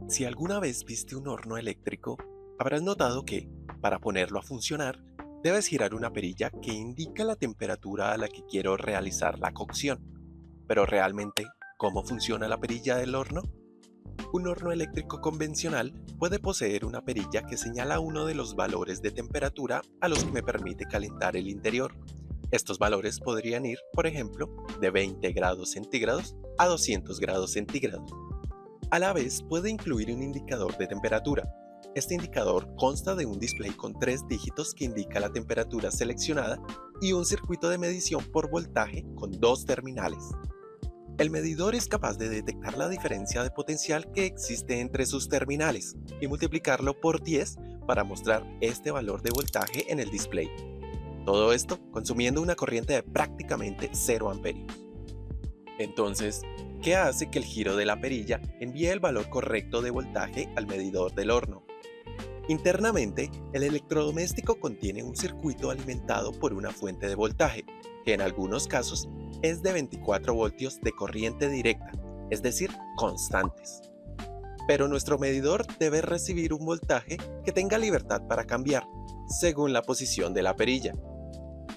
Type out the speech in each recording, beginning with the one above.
Si alguna vez viste un horno eléctrico, habrás notado que, para ponerlo a funcionar, debes girar una perilla que indica la temperatura a la que quiero realizar la cocción. Pero realmente, ¿cómo funciona la perilla del horno? Un horno eléctrico convencional puede poseer una perilla que señala uno de los valores de temperatura a los que me permite calentar el interior. Estos valores podrían ir, por ejemplo, de 20 grados centígrados a 200 grados centígrados. A la vez puede incluir un indicador de temperatura. Este indicador consta de un display con 3 dígitos que indica la temperatura seleccionada y un circuito de medición por voltaje con 2 terminales. El medidor es capaz de detectar la diferencia de potencial que existe entre sus terminales y multiplicarlo por 10 para mostrar este valor de voltaje en el display. Todo esto consumiendo una corriente de prácticamente 0 amperios. Entonces, ¿qué hace que el giro de la perilla envíe el valor correcto de voltaje al medidor del horno? Internamente, el electrodoméstico contiene un circuito alimentado por una fuente de voltaje, que en algunos casos es de 24 voltios de corriente directa, es decir, constantes. Pero nuestro medidor debe recibir un voltaje que tenga libertad para cambiar, según la posición de la perilla.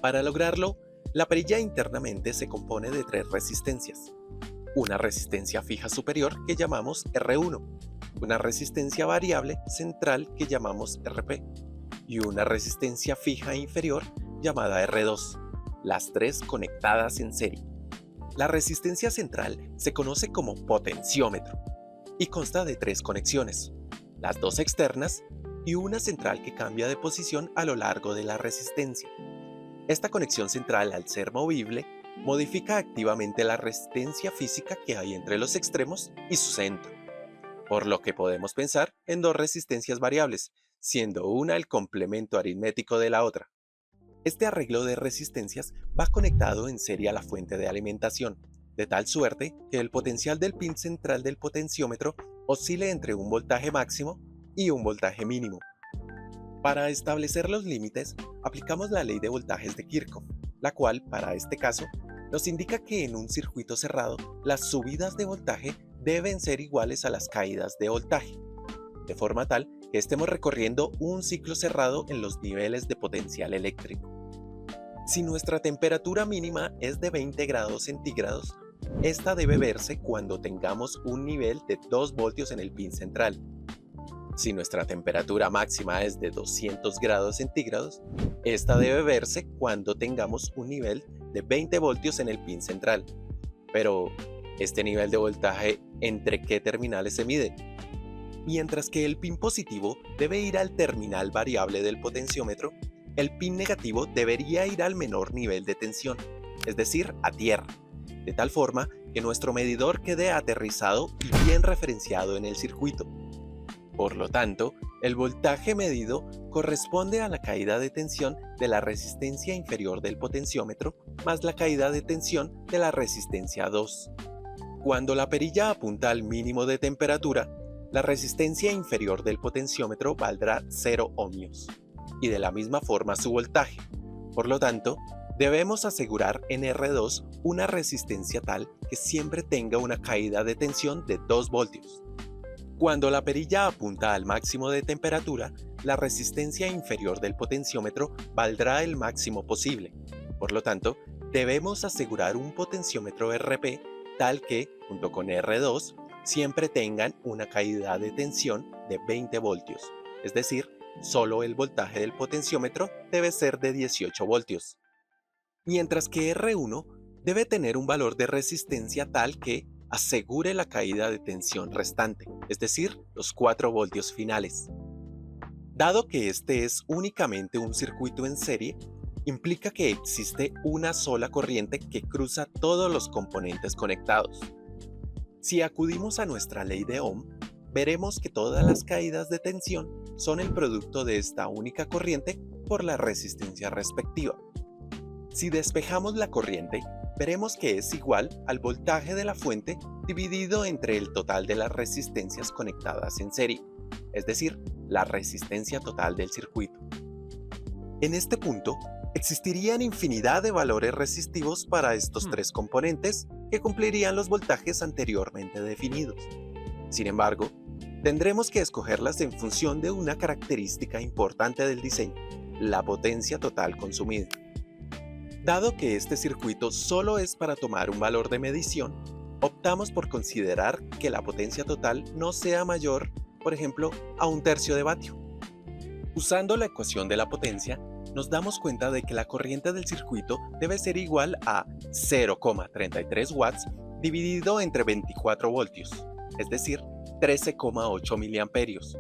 Para lograrlo, la perilla internamente se compone de 3 resistencias. Una resistencia fija superior que llamamos R1, una resistencia variable central que llamamos RP y una resistencia fija inferior llamada R2, las 3 conectadas en serie. La resistencia central se conoce como potenciómetro y consta de 3 conexiones, las 2 externas y una central que cambia de posición a lo largo de la resistencia. Esta conexión central, al ser movible, modifica activamente la resistencia física que hay entre los extremos y su centro, por lo que podemos pensar en 2 resistencias variables, siendo una el complemento aritmético de la otra. Este arreglo de resistencias va conectado en serie a la fuente de alimentación, de tal suerte que el potencial del pin central del potenciómetro oscile entre un voltaje máximo y un voltaje mínimo. Para establecer los límites, aplicamos la ley de voltajes de Kirchhoff, la cual, para este caso, nos indica que en un circuito cerrado, las subidas de voltaje deben ser iguales a las caídas de voltaje, de forma tal que estemos recorriendo un ciclo cerrado en los niveles de potencial eléctrico. Si nuestra temperatura mínima es de 20 grados centígrados, esta debe verse cuando tengamos un nivel de 2 voltios en el pin central. Si nuestra temperatura máxima es de 200 grados centígrados, esta debe verse cuando tengamos un nivel de 20 voltios en el pin central. Pero, ¿este nivel de voltaje entre qué terminales se mide? Mientras que el pin positivo debe ir al terminal variable del potenciómetro, el pin negativo debería ir al menor nivel de tensión, es decir, a tierra, de tal forma que nuestro medidor quede aterrizado y bien referenciado en el circuito. Por lo tanto, el voltaje medido corresponde a la caída de tensión de la resistencia inferior del potenciómetro más la caída de tensión de la resistencia 2. Cuando la perilla apunta al mínimo de temperatura, la resistencia inferior del potenciómetro valdrá 0 ohmios, y de la misma forma su voltaje. Por lo tanto, debemos asegurar en R2 una resistencia tal que siempre tenga una caída de tensión de 2 voltios. Cuando la perilla apunta al máximo de temperatura, la resistencia inferior del potenciómetro valdrá el máximo posible. Por lo tanto, debemos asegurar un potenciómetro RP tal que, junto con R2, siempre tengan una caída de tensión de 20 voltios, es decir, solo el voltaje del potenciómetro debe ser de 18 voltios. Mientras que R1 debe tener un valor de resistencia tal que asegure la caída de tensión restante, es decir, los 4 voltios finales. Dado que este es únicamente un circuito en serie, implica que existe una sola corriente que cruza todos los componentes conectados. Si acudimos a nuestra ley de Ohm, veremos que todas las caídas de tensión son el producto de esta única corriente por la resistencia respectiva. Si despejamos la corriente, veremos que es igual al voltaje de la fuente dividido entre el total de las resistencias conectadas en serie, es decir, la resistencia total del circuito. En este punto, existirían infinidad de valores resistivos para estos 3 componentes que cumplirían los voltajes anteriormente definidos. Sin embargo, Tendremos que escogerlas en función de una característica importante del diseño, la potencia total consumida. Dado que este circuito solo es para tomar un valor de medición, optamos por considerar que la potencia total no sea mayor, por ejemplo, a 1/3 de vatio. Usando la ecuación de la potencia, nos damos cuenta de que la corriente del circuito debe ser igual a 0,33 watts dividido entre 24 voltios, es decir, 13,8 miliamperios.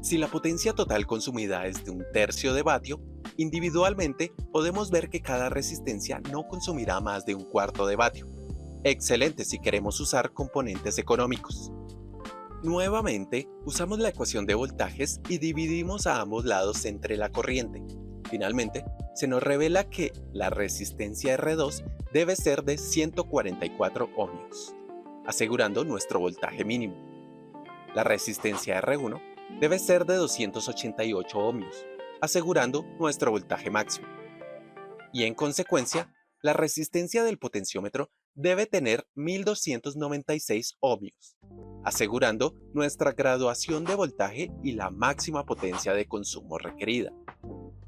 Si la potencia total consumida es de 1/3 de vatio, individualmente podemos ver que cada resistencia no consumirá más de 1/4 de vatio. Excelente si queremos usar componentes económicos. Nuevamente, usamos la ecuación de voltajes y dividimos a ambos lados entre la corriente. Finalmente, se nos revela que la resistencia R2 debe ser de 144 ohmios, asegurando nuestro voltaje mínimo. La resistencia R1 debe ser de 288 ohmios, asegurando nuestro voltaje máximo. Y en consecuencia, la resistencia del potenciómetro debe tener 1296 ohmios, asegurando nuestra graduación de voltaje y la máxima potencia de consumo requerida.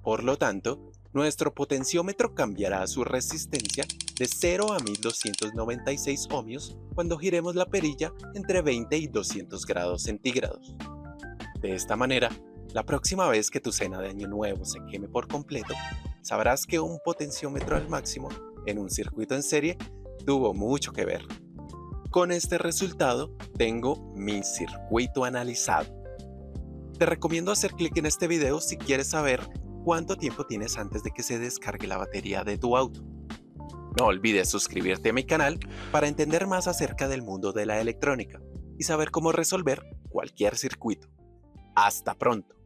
Por lo tanto, nuestro potenciómetro cambiará su resistencia de 0 a 1296 ohmios cuando giremos la perilla entre 20 y 200 grados centígrados. De esta manera, la próxima vez que tu cena de Año Nuevo se queme por completo, sabrás que un potenciómetro al máximo en un circuito en serie tuvo mucho que ver. Con este resultado, tengo mi circuito analizado. Te recomiendo hacer clic en este video si quieres saber cuánto tiempo tienes antes de que se descargue la batería de tu auto. No olvides suscribirte a mi canal para entender más acerca del mundo de la electrónica y saber cómo resolver cualquier circuito. ¡Hasta pronto!